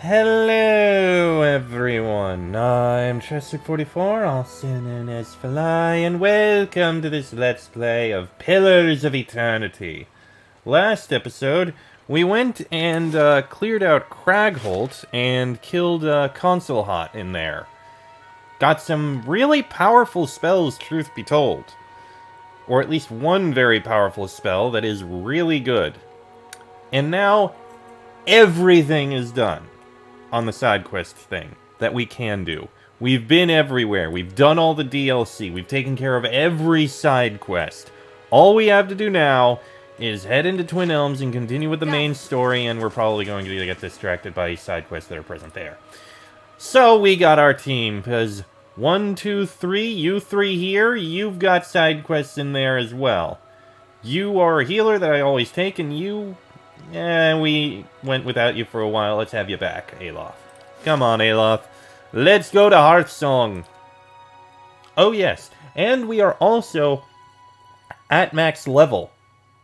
Hello, everyone. I'm Chester44, also known as Fly, and welcome to this Let's Play of Pillars of Eternity. Last episode, we went and cleared out Cragholt and killed Console Hot in there. Got some really powerful spells, truth be told. Or at least one very powerful spell that is really good. And now, everything is done on the side quest thing that we can do. We've been everywhere. We've done all the DLC. We've taken care of every side quest. All we have to do now is head into Twin Elms and continue with the main story, and we're probably going to get distracted by side quests that are present there. So we got our team, because 1, 2, 3, you 3 here, you've got side quests in there as well. You are a healer that I always take, and you... we went without you for a while. Let's have you back, Aloth. Come on, Aloth. Let's go to Hearthsong. Oh, yes. And we are also at max level.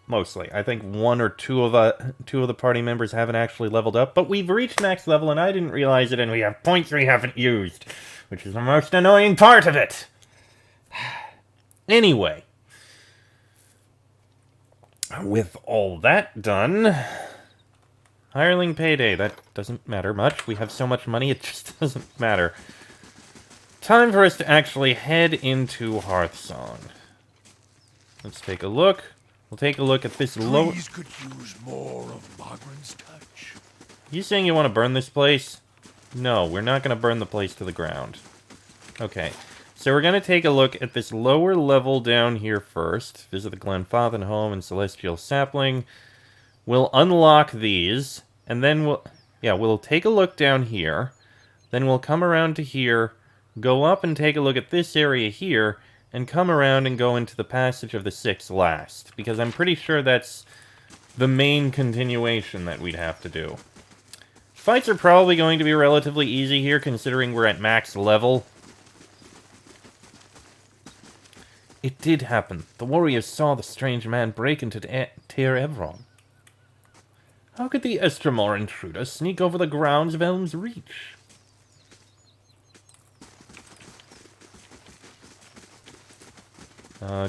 Mostly. I think one or two of the party members haven't actually leveled up. But we've reached max level, and I didn't realize it, and we have points we haven't used. Which is the most annoying part of it. Anyway. With all that done, hireling payday, that doesn't matter much. We have so much money, it just doesn't matter. Time for us to actually head into Hearthsong. Let's take a look. We'll take a look at this low... Trees could use more of Margaret's touch. You saying you want to burn this place? No, we're not going to burn the place to the ground. Okay. So we're going to take a look at this lower level down here first. Visit the Glenfathen Home and Celestial Sapling. We'll unlock these, and then we'll take a look down here. Then we'll come around to here, go up and take a look at this area here, and come around and go into the Passage of the Six last. Because I'm pretty sure that's the main continuation that we'd have to do. Fights are probably going to be relatively easy here, considering we're at max level. It did happen. The warriors saw the strange man break into Tir Evron. How could the Estremor intruder sneak over the grounds of Elm's Reach?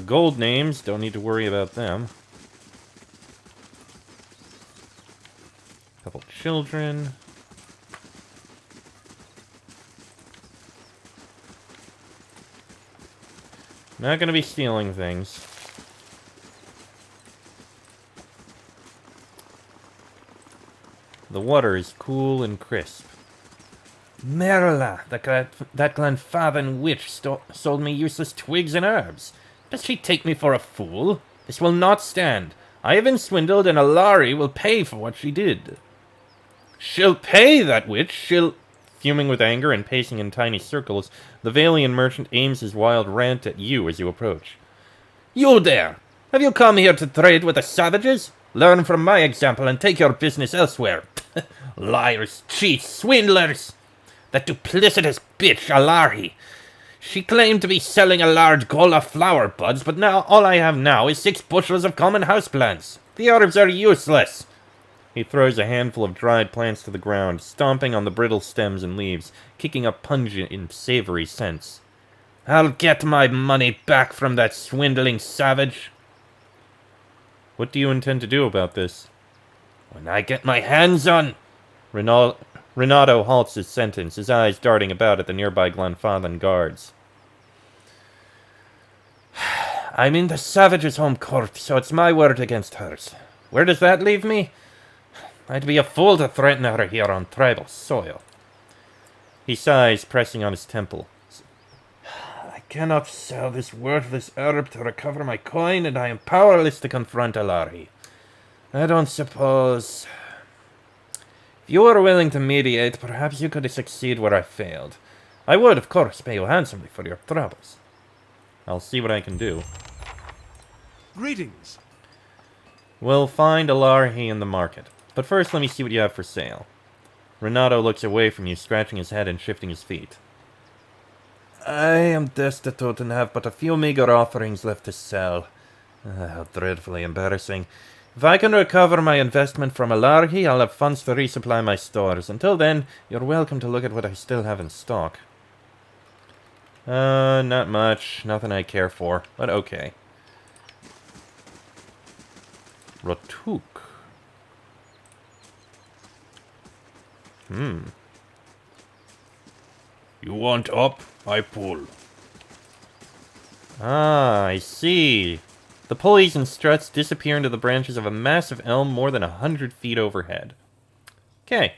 Gold names, don't need to worry about them. Couple children. Not gonna be stealing things. The water is cool and crisp. Merla, that Glenfathen witch sold me useless twigs and herbs. Does she take me for a fool? This will not stand. I have been swindled, and Alari will pay for what she did. She'll pay, that witch. She'll... Fuming with anger and pacing in tiny circles, the Valian merchant aims his wild rant at you as you approach. You there! Have you come here to trade with the savages? Learn from my example and take your business elsewhere. Liars, cheats, swindlers! That duplicitous bitch, Alari. She claimed to be selling a large gola flower buds, but now all I have now is 6 bushels of common houseplants. The herbs are useless. He throws a handful of dried plants to the ground, stomping on the brittle stems and leaves, kicking up pungent and savory scents. I'll get my money back from that swindling savage. What do you intend to do about this? When I get my hands on... Renato halts his sentence, his eyes darting about at the nearby Glenfathen guards. I'm in the savage's home court, so it's my word against hers. Where does that leave me? I'd be a fool to threaten her here on tribal soil. He sighs, pressing on his temple. I cannot sell this worthless herb to recover my coin, and I am powerless to confront Alari. I don't suppose... If you were willing to mediate, perhaps you could succeed where I failed. I would, of course, pay you handsomely for your troubles. I'll see what I can do. Greetings. We'll find Alari in the market. But first, let me see what you have for sale. Renato looks away from you, scratching his head and shifting his feet. I am destitute and have but a few meager offerings left to sell. How dreadfully embarrassing. If I can recover my investment from Alarhi, I'll have funds to resupply my stores. Until then, you're welcome to look at what I still have in stock. Not much. Nothing I care for, but okay. Rotuk. You want up? I pull. Ah, I see. The pulleys and struts disappear into the branches of a massive elm more than 100 feet overhead. Okay.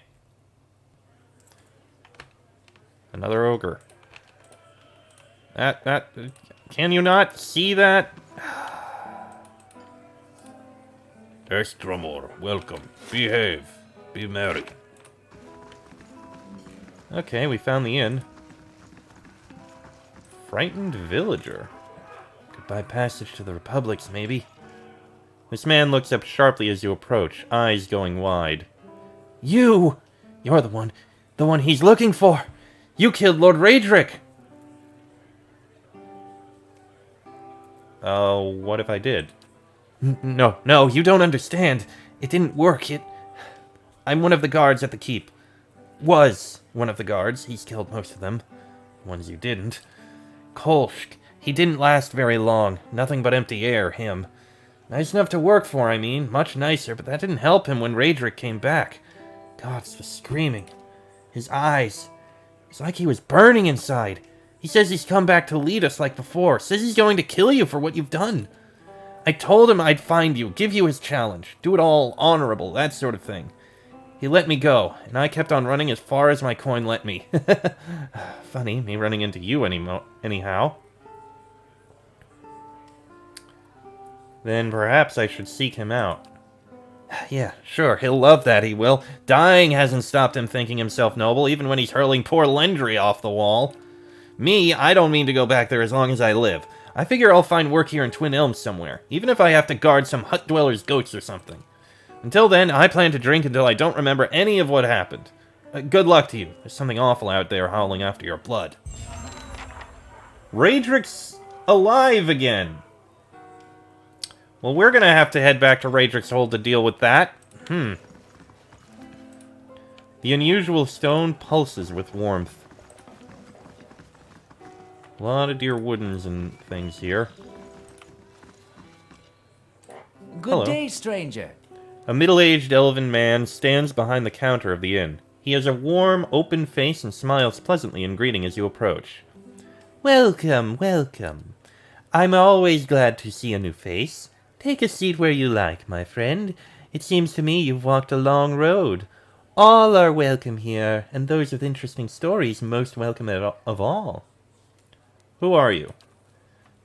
Another ogre. Can you not see that? Estromor, welcome. Behave. Be merry. Okay, we found the inn. Frightened villager. Goodbye passage to the Republics, maybe. This man looks up sharply as you approach, eyes going wide. You! You're the one he's looking for! You killed Lord Raedric! Oh, what if I did? No, you don't understand. It didn't work, I'm one of the guards at the keep. Was one of the guards. He's killed most of them. Ones you didn't. Kolsk. He didn't last very long. Nothing but empty air, him. Nice enough to work for, I mean. Much nicer, but that didn't help him when Raedric came back. Gods, the screaming. His eyes. It's like he was burning inside. He says he's come back to lead us like before. Says he's going to kill you for what you've done. I told him I'd find you, give you his challenge. Do it all honorable, that sort of thing. He let me go, and I kept on running as far as my coin let me. Funny, me running into you anyhow. Then perhaps I should seek him out. Yeah, sure, he'll love that, he will. Dying hasn't stopped him thinking himself noble, even when he's hurling poor Lendry off the wall. Me, I don't mean to go back there as long as I live. I figure I'll find work here in Twin Elms somewhere, even if I have to guard some hut dwellers' goats or something. Until then, I plan to drink until I don't remember any of what happened. Good luck to you. There's something awful out there howling after your blood. Raedric's alive again. Well, we're gonna have to head back to Raedric's Hold to deal with that. The unusual stone pulses with warmth. A lot of dear woodens and things here. Good day, stranger. A middle-aged elven man stands behind the counter of the inn. He has a warm, open face and smiles pleasantly in greeting as you approach. Welcome, welcome. I'm always glad to see a new face. Take a seat where you like, my friend. It seems to me you've walked a long road. All are welcome here, and those with interesting stories most welcome of all. Who are you?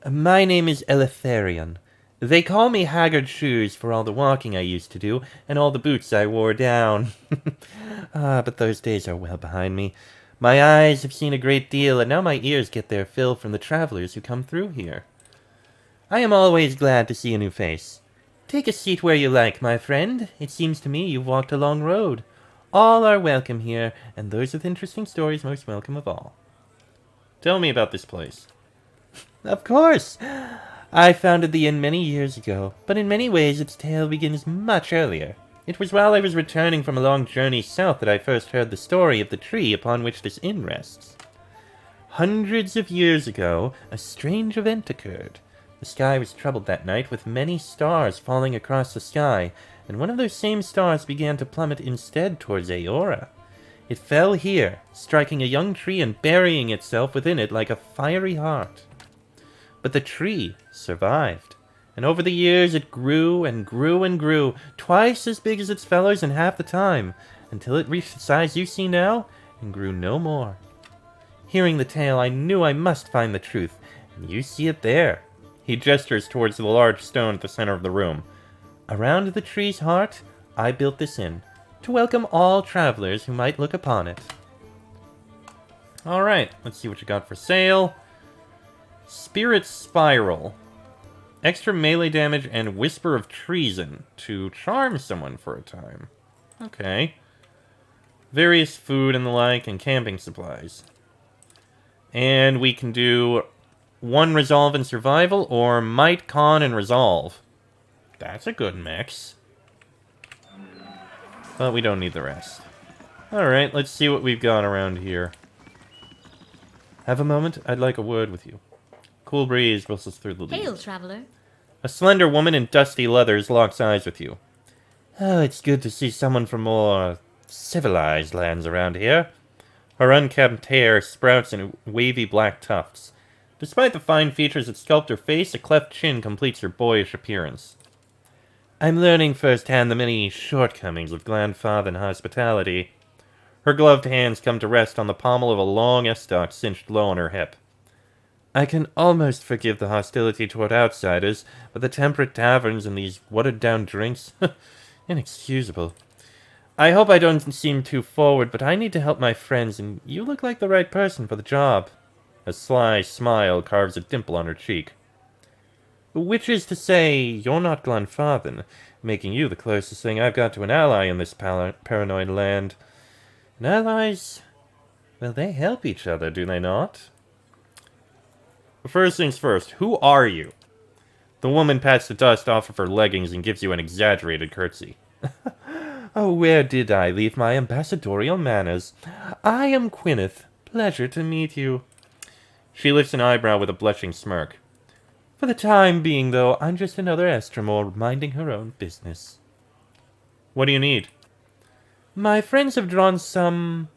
My name is Eleftherion. They call me Haggard Shoes for all the walking I used to do, and all the boots I wore down. But those days are well behind me. My eyes have seen a great deal, and now my ears get their fill from the travelers who come through here. I am always glad to see a new face. Take a seat where you like, my friend. It seems to me you've walked a long road. All are welcome here, and those with interesting stories most welcome of all. Tell me about this place. Of course! I founded the inn many years ago, but in many ways its tale begins much earlier. It was while I was returning from a long journey south that I first heard the story of the tree upon which this inn rests. Hundreds of years ago, a strange event occurred. The sky was troubled that night with many stars falling across the sky, and one of those same stars began to plummet instead towards Aora. It fell here, striking a young tree and burying itself within it like a fiery heart. But the tree survived, and over the years it grew and grew and grew, twice as big as its fellows in half the time, until it reached the size you see now, and grew no more. Hearing the tale, I knew I must find the truth, and you see it there. He gestures towards the large stone at the center of the room. Around the tree's heart, I built this inn, to welcome all travelers who might look upon it. Alright, let's see what you got for sale. Spirit Spiral. Extra melee damage and Whisper of Treason to charm someone for a time. Okay. Various food and the like, and camping supplies. And we can do 1 Resolve and Survival, or Might, Con, and Resolve. That's a good mix. But we don't need the rest. Alright, let's see what we've got around here. Have a moment? I'd like a word with you. Cool breeze whistles through the leaves. Hail, traveler. A slender woman in dusty leathers locks eyes with you. Oh, it's good to see someone from more civilized lands around here. Her unkempt hair sprouts in wavy black tufts. Despite the fine features that sculpt her face, a cleft chin completes her boyish appearance. I'm learning firsthand the many shortcomings of Glanfathan hospitality. Her gloved hands come to rest on the pommel of a long estoc cinched low on her hip. I can almost forgive the hostility toward outsiders, but the temperate taverns and these watered-down drinks... inexcusable. I hope I don't seem too forward, but I need to help my friends, and you look like the right person for the job. A sly smile carves a dimple on her cheek. Which is to say, you're not Glanfathan, making you the closest thing I've got to an ally in this paranoid land. And allies, well, they help each other, do they not? First things first, who are you? The woman pats the dust off of her leggings and gives you an exaggerated curtsy. Oh, where did I leave my ambassadorial manners? I am Gwyneth. Pleasure to meet you. She lifts an eyebrow with a blushing smirk. For the time being, though, I'm just another Estremor minding her own business. What do you need? My friends have drawn some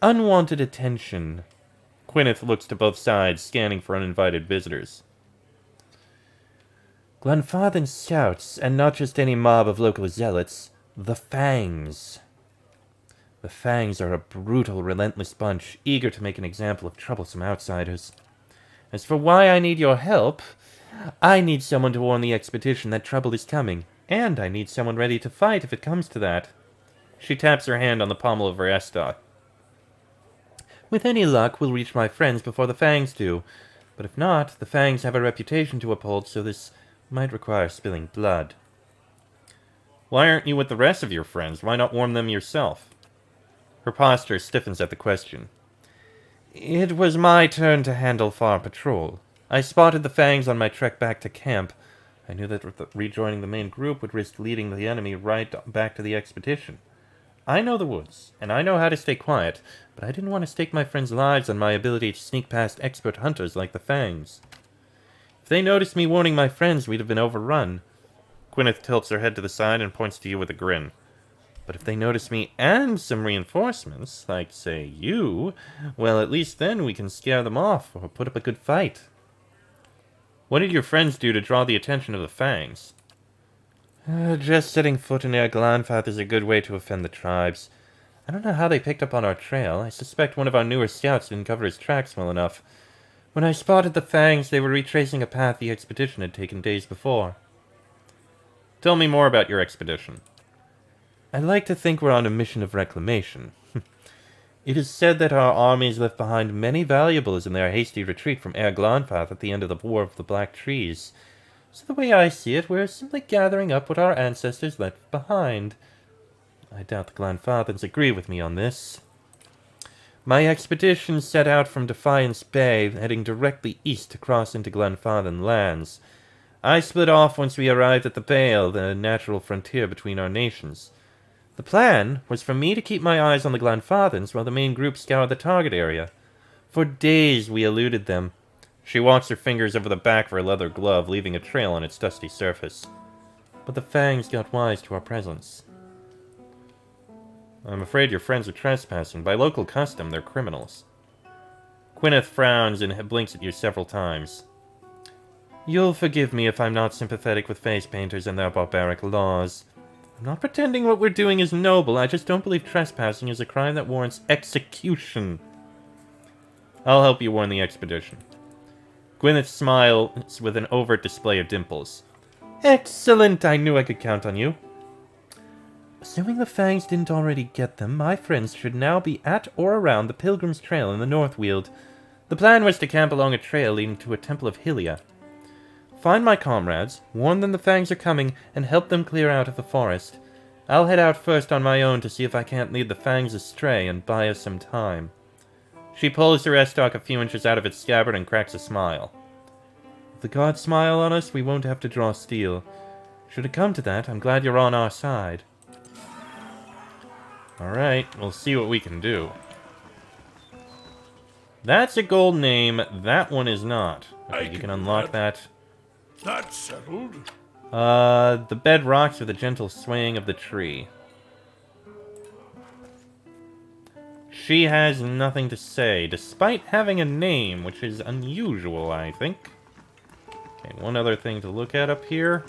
unwanted attention. Gwyneth looks to both sides, scanning for uninvited visitors. Glanfathan scouts, and not just any mob of local zealots, the Fangs. The Fangs are a brutal, relentless bunch, eager to make an example of troublesome outsiders. As for why I need your help, I need someone to warn the expedition that trouble is coming, and I need someone ready to fight if it comes to that. She taps her hand on the pommel of her estoc. With any luck, we'll reach my friends before the Fangs do. But if not, the Fangs have a reputation to uphold, so this might require spilling blood. Why aren't you with the rest of your friends? Why not warn them yourself? Her posture stiffens at the question. It was my turn to handle Far Patrol. I spotted the Fangs on my trek back to camp. I knew that rejoining the main group would risk leading the enemy right back to the expedition. I know the woods, and I know how to stay quiet, but I didn't want to stake my friends' lives on my ability to sneak past expert hunters like the Fangs. If they noticed me warning my friends, we'd have been overrun. Gwyneth tilts her head to the side and points to you with a grin. But if they notice me and some reinforcements, like, say, you, well, at least then we can scare them off or put up a good fight. What did your friends do to draw the attention of the Fangs? Just setting foot in Glanfath is a good way to offend the tribes. I don't know how they picked up on our trail. I suspect one of our newer scouts didn't cover his tracks well enough. When I spotted the Fangs, they were retracing a path the expedition had taken days before. Tell me more about your expedition. I'd like to think we're on a mission of reclamation. It is said that our armies left behind many valuables in their hasty retreat from Glanfath at the end of the War of the Black Trees. So the way I see it, we're simply gathering up what our ancestors left behind. I doubt the Glanfathans agree with me on this. My expedition set out from Defiance Bay, heading directly east to cross into Glanfathan lands. I split off once we arrived at the Vale, the natural frontier between our nations. The plan was for me to keep my eyes on the Glanfathans while the main group scoured the target area. For days we eluded them. She walks her fingers over the back of her leather glove, leaving a trail on its dusty surface. But the Fangs got wise to our presence. I'm afraid your friends are trespassing. By local custom, they're criminals. Gwyneth frowns and blinks at you several times. You'll forgive me if I'm not sympathetic with face painters and their barbaric laws. I'm not pretending what we're doing is noble, I just don't believe trespassing is a crime that warrants execution. I'll help you warn the expedition. Gwyneth smiles with an overt display of dimples. Excellent! I knew I could count on you. Assuming the Fangs didn't already get them, my friends should now be at or around the Pilgrim's Trail in the Northweald. The plan was to camp along a trail leading to a temple of Hylia. Find my comrades, warn them the Fangs are coming, and help them clear out of the forest. I'll head out first on my own to see if I can't lead the Fangs astray and buy us some time. She pulls her estoc a few inches out of its scabbard and cracks a smile. If the gods smile on us, we won't have to draw steel. Should it come to that, I'm glad you're on our side. Alright, we'll see what we can do. That's a gold name, that one is not. Okay, you can unlock that. That's settled. The bed rocks with a gentle swaying of the tree. She has nothing to say, despite having a name, which is unusual, I think. Okay, one other thing to look at up here.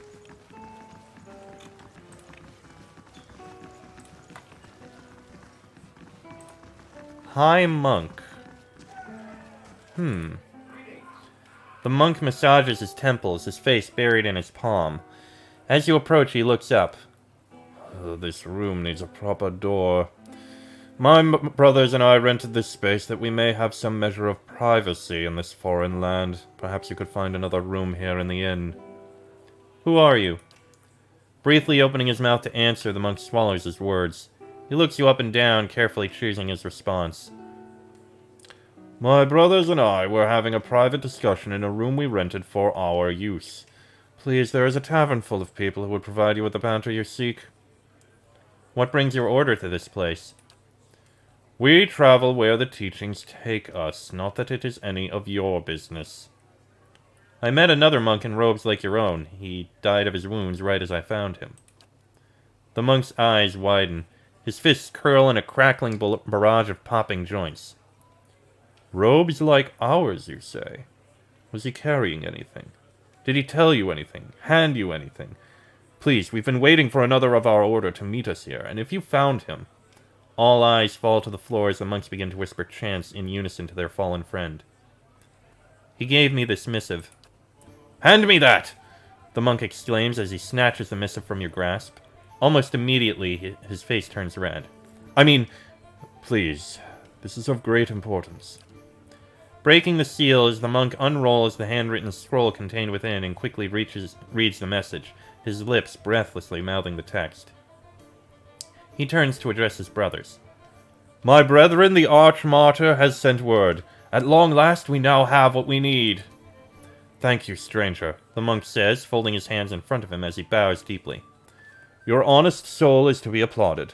High Monk. The monk massages his temples, his face buried in his palm. As you approach, he looks up. This room needs a proper door. My brothers and I rented this space that we may have some measure of privacy in this foreign land. Perhaps you could find another room here in the inn. Who are you? Briefly opening his mouth to answer, the monk swallows his words. He looks you up and down, carefully choosing his response. My brothers and I were having a private discussion in a room we rented for our use. Please, there is a tavern full of people who would provide you with the banter you seek. What brings your order to this place? We travel where the teachings take us, not that it is any of your business. I met another monk in robes like your own. He died of his wounds right as I found him. The monk's eyes widen. His fists curl in a crackling barrage of popping joints. Robes like ours, you say? Was he carrying anything? Did he tell you anything? Hand you anything? Please, we've been waiting for another of our order to meet us here, and if you found him... All eyes fall to the floor as the monks begin to whisper chants in unison to their fallen friend. He gave me this missive. Hand me that! The monk exclaims as he snatches the missive from your grasp. Almost immediately, his face turns red. Please, this is of great importance. Breaking the seal as the monk unrolls the handwritten scroll contained within and quickly reads the message, his lips breathlessly mouthing the text. He turns to address his brothers. My brethren, the arch-martyr has sent word. At long last, we now have what we need. Thank you, stranger, the monk says, folding his hands in front of him as he bows deeply. Your honest soul is to be applauded.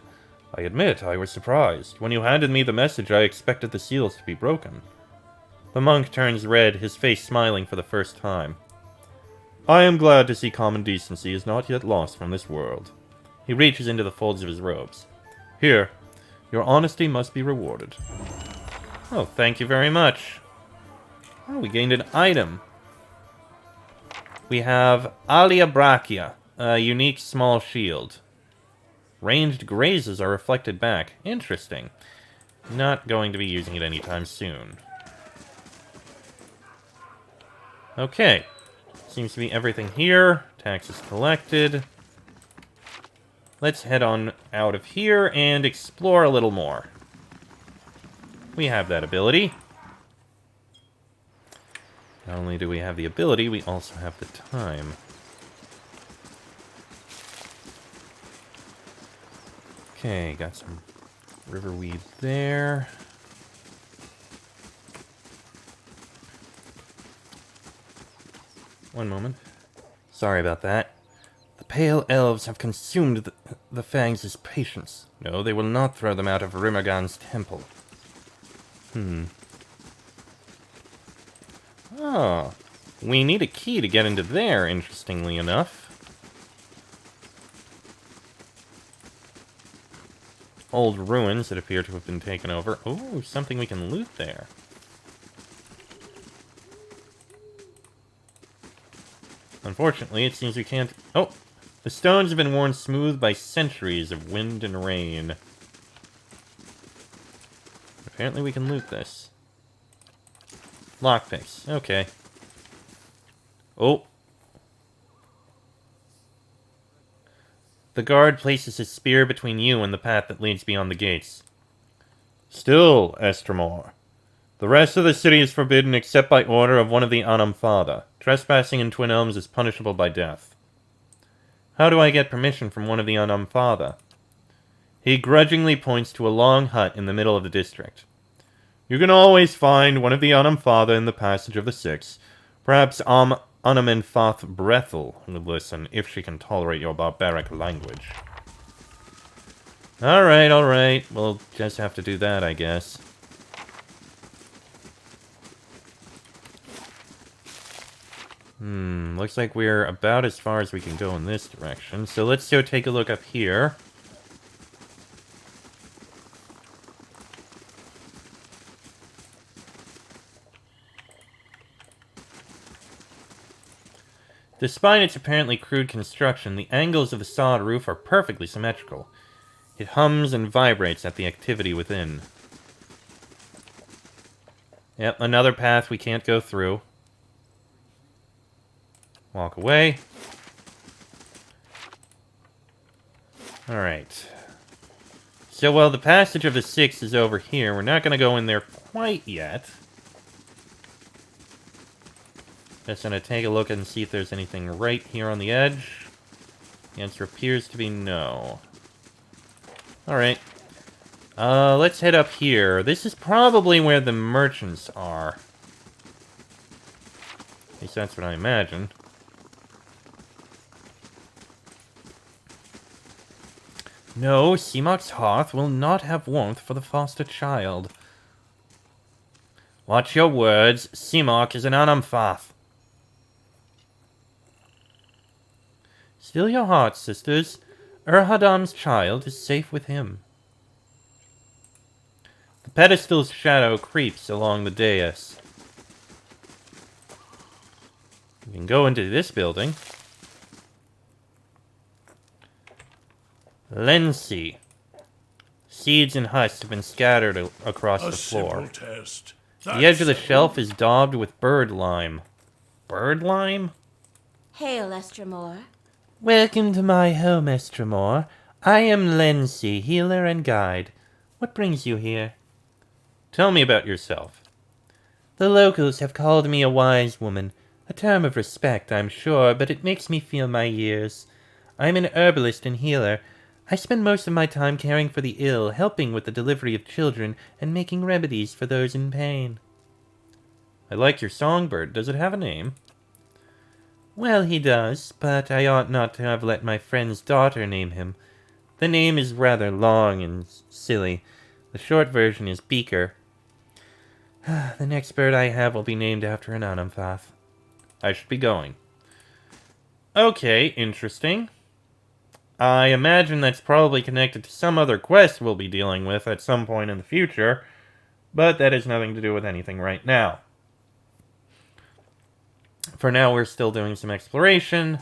I admit I was surprised. When you handed me the message, I expected the seals to be broken. The monk turns red, his face smiling for the first time. I am glad to see common decency is not yet lost from this world. He reaches into the folds of his robes. Here, your honesty must be rewarded. Oh, thank you very much. Oh, we gained an item. We have Alia Brachia, a unique small shield. Ranged grazes are reflected back. Interesting. Not going to be using it anytime soon. Okay. Seems to be everything here. Taxes collected. Let's head on out of here and explore a little more. We have that ability. Not only do we have the ability, we also have the time. Okay, got some riverweed there. One moment. Sorry about that. The pale elves have consumed the Fangs' patience. No, they will not throw them out of Rimergan's temple. Oh, we need a key to get into there, interestingly enough. Old ruins that appear to have been taken over. Oh, something we can loot there. Unfortunately, it seems we can't... Oh! The stones have been worn smooth by centuries of wind and rain. Apparently we can loot this. Lockpicks. Okay. Oh! The guard places his spear between you and the path that leads beyond the gates. Still, Estremor. The rest of the city is forbidden except by order of one of the Anamfada. Trespassing in Twin Elms is punishable by death. How do I get permission from one of the Anamfada? He grudgingly points to a long hut in the middle of the district. You can always find one of the Anamfada in the Passage of the Six. Perhaps Anamenfath Brethel would listen if she can tolerate your barbaric language. Alright. We'll just have to do that, I guess. Looks like we're about as far as we can go in this direction. So let's go take a look up here. Despite its apparently crude construction, the angles of the solid roof are perfectly symmetrical. It hums and vibrates at the activity within. Yep, another path we can't go through. Walk away. Alright. So while the passage of the Six is over here, we're not going to go in there quite yet. Just going to take a look and see if there's anything right here on the edge. The answer appears to be no. Alright. Let's head up here. This is probably where the merchants are. At least that's what I imagine. No, Seamock's hearth will not have warmth for the foster child. Watch your words. Seamock is an Anamfath. Still your hearts, sisters. Urhadam's child is safe with him. The pedestal's shadow creeps along the dais. We can go into this building. Lensi. Seeds and husks have been scattered across the floor. The edge of the shelf is daubed with bird lime. Bird lime? Hail, Estremor. Welcome to my home, Estremor. I am Lensi, healer and guide. What brings you here? Tell me about yourself. The locals have called me a wise woman. A term of respect, I'm sure, but it makes me feel my years. I'm an herbalist and healer. I spend most of my time caring for the ill, helping with the delivery of children, and making remedies for those in pain. I like your songbird. Does it have a name? Well, he does, but I ought not to have let my friend's daughter name him. The name is rather long and silly. The short version is Beaker. The next bird I have will be named after an Anamfath. I should be going. Okay, interesting. I imagine that's probably connected to some other quest we'll be dealing with at some point in the future, but that has nothing to do with anything right now. For now, we're still doing some exploration.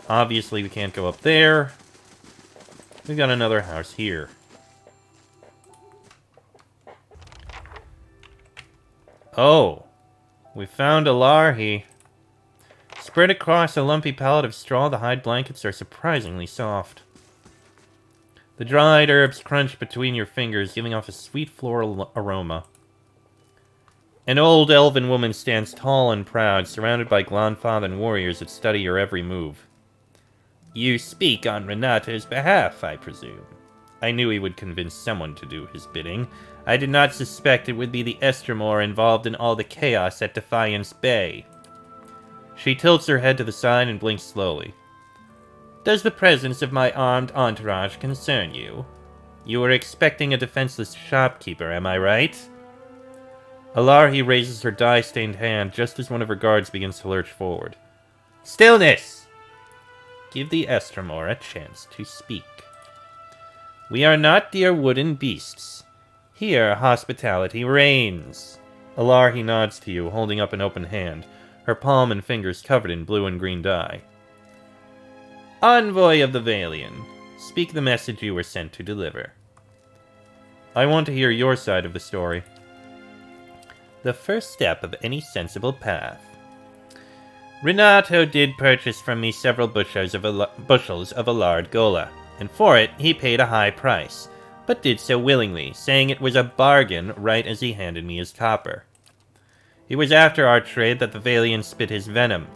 Obviously, we can't go up there. We've got another house here. Oh, we found a Larhi. Spread across a lumpy pallet of straw, the hide blankets are surprisingly soft. The dried herbs crunch between your fingers, giving off a sweet floral aroma. An old elven woman stands tall and proud, surrounded by Glanfathan warriors that study your every move. You speak on Renato's behalf, I presume. I knew he would convince someone to do his bidding. I did not suspect it would be the Estremor involved in all the chaos at Defiance Bay. She tilts her head to the side and blinks slowly. Does the presence of my armed entourage concern you? You were expecting a defenseless shopkeeper, am I right? Alarhi raises her dye-stained hand just as one of her guards begins to lurch forward. Stillness! Give the Estremor a chance to speak. We are not dear wooden beasts. Here, hospitality reigns. Alarhi nods to you, holding up an open hand, her palm and fingers covered in blue and green dye. Envoy of the Valian, speak the message you were sent to deliver. I want to hear your side of the story. The first step of any sensible path. Renato did purchase from me several bushels of Alard Gola, and for it he paid a high price, but did so willingly, saying it was a bargain right as he handed me his copper. It was after our trade that the Valian spit his venom.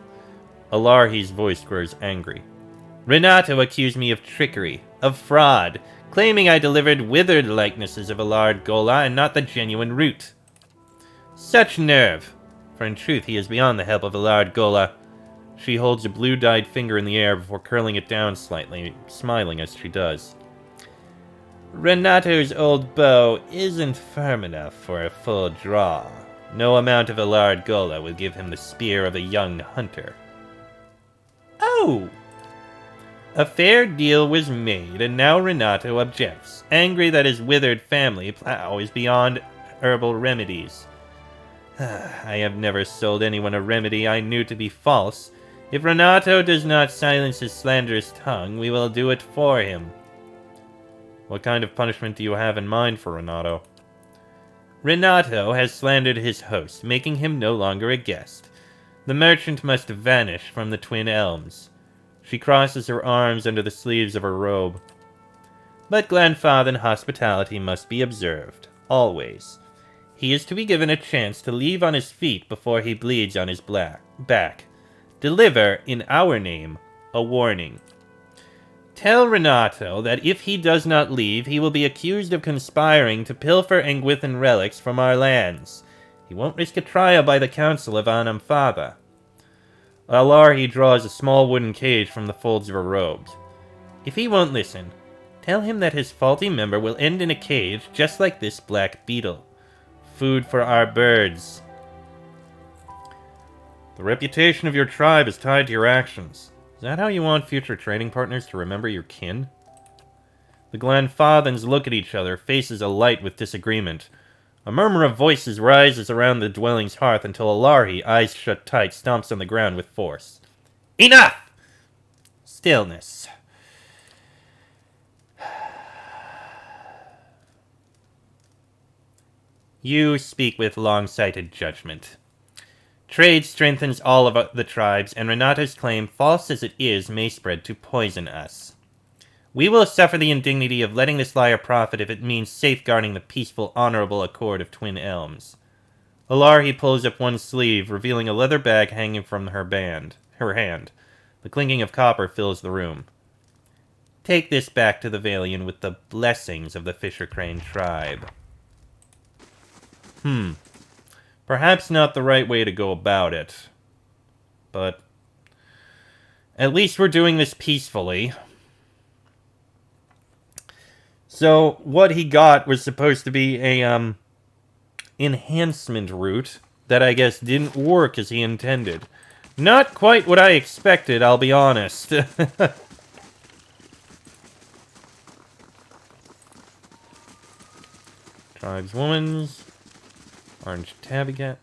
Alarhi's voice grows angry. Renato accused me of trickery, of fraud, claiming I delivered withered likenesses of Alard Gola and not the genuine root. Such nerve! For in truth he is beyond the help of Alard Gola. She holds a blue-dyed finger in the air before curling it down slightly, smiling as she does. Renato's old bow isn't firm enough for a full draw. No amount of Alard Gola will give him the spear of a young hunter. Oh! A fair deal was made, and now Renato objects, angry that his withered family plow is beyond herbal remedies. I have never sold anyone a remedy I knew to be false. If Renato does not silence his slanderous tongue, we will do it for him. What kind of punishment do you have in mind for Renato? Renato has slandered his host, making him no longer a guest. The merchant must vanish from the Twin Elms. She crosses her arms under the sleeves of her robe. But Glenfathan hospitality must be observed, always. He is to be given a chance to leave on his feet before he bleeds on his back. Deliver, in our name, a warning. Tell Renato that if he does not leave, he will be accused of conspiring to pilfer Anguithan relics from our lands. He won't risk a trial by the Council of Anamfaba. Alarhi draws a small wooden cage from the folds of her robes. If he won't listen, tell him that his faulty member will end in a cage just like this black beetle. Food for our birds. The reputation of your tribe is tied to your actions. Is that how you want future trading partners to remember your kin? The Glenfathans look at each other, faces alight with disagreement. A murmur of voices rises around the dwelling's hearth until Alarhi, eyes shut tight, stomps on the ground with force. Enough! Stillness. You speak with long-sighted judgment. Trade strengthens all of the tribes, and Renato's claim, false as it is, may spread to poison us. We will suffer the indignity of letting this liar profit if it means safeguarding the peaceful, honorable accord of Twin Elms. Alarhi pulls up one sleeve, revealing a leather bag hanging from her hand. The clinking of copper fills the room. Take this back to the Valian with the blessings of the Fisher Crane tribe. Perhaps not the right way to go about it. But at least we're doing this peacefully. So what he got was supposed to be a enhancement route that I guess didn't work as he intended. Not quite what I expected, I'll be honest. Tribeswoman's orange tabby cat.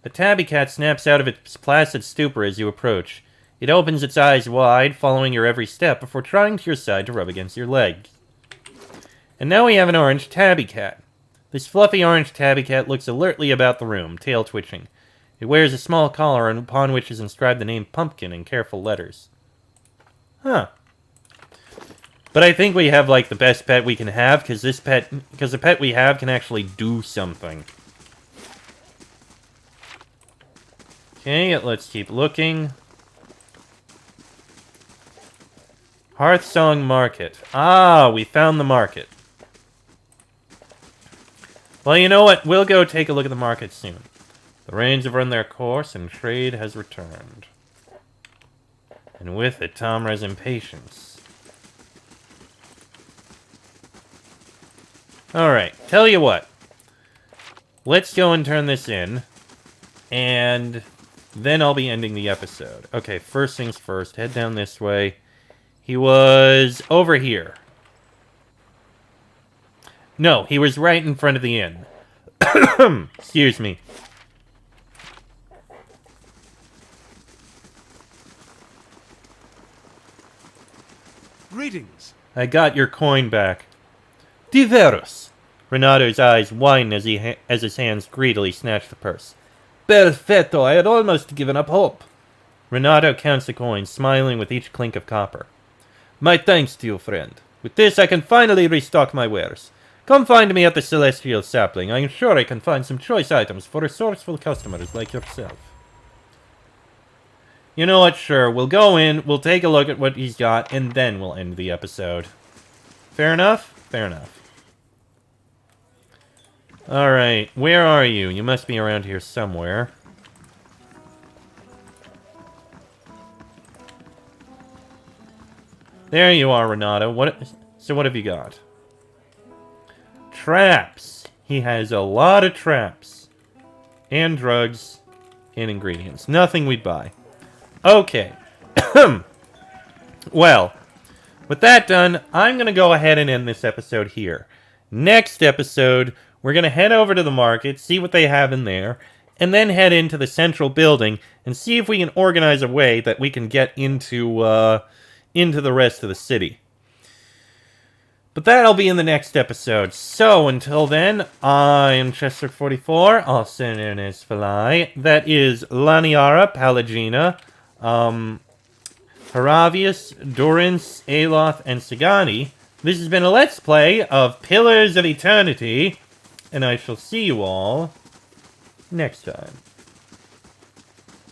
The tabby cat snaps out of its placid stupor as you approach. It opens its eyes wide, following your every step before trying to your side to rub against your leg. And now we have an orange tabby cat. This fluffy orange tabby cat looks alertly about the room, tail twitching. It wears a small collar upon which is inscribed the name Pumpkin in careful letters. Huh. But I think we have, like, the best pet we can have, because the pet we have can actually do something. Okay, let's keep looking. Hearthsong Market. Ah, we found the market. Well, you know what? We'll go take a look at the market soon. The rains have run their course, and trade has returned. And with it, Tamra's impatience. Alright, tell you what. Let's go and turn this in. And then I'll be ending the episode. Okay, first things first. Head down this way. He was over here. No, he was right in front of the inn. Excuse me. Greetings. I got your coin back. Diverus. Renato's eyes widen as his hands greedily snatch the purse. Perfetto, I had almost given up hope. Renato counts the coins, smiling with each clink of copper. My thanks to you, friend. With this, I can finally restock my wares. Come find me at the Celestial Sapling. I am sure I can find some choice items for resourceful customers like yourself. You know what? Sure, we'll go in, we'll take a look at what he's got, and then we'll end the episode. Fair enough? Fair enough. Alright, where are you? You must be around here somewhere. There you are, Renato. So what have you got? traps. He has a lot of traps. And drugs. And ingredients. Nothing we'd buy. Okay. Well, with that done, I'm going to go ahead and end this episode here. Next episode, we're going to head over to the market, see what they have in there, and then head into the central building and see if we can organize a way that we can get into the rest of the city. But that'll be in the next episode. So, until then, I am Chester44, also known as Phalai. That is Laniara, Palagina, Haravius, Durance, Aloth, and Sagani. This has been a Let's Play of Pillars of Eternity, and I shall see you all next time.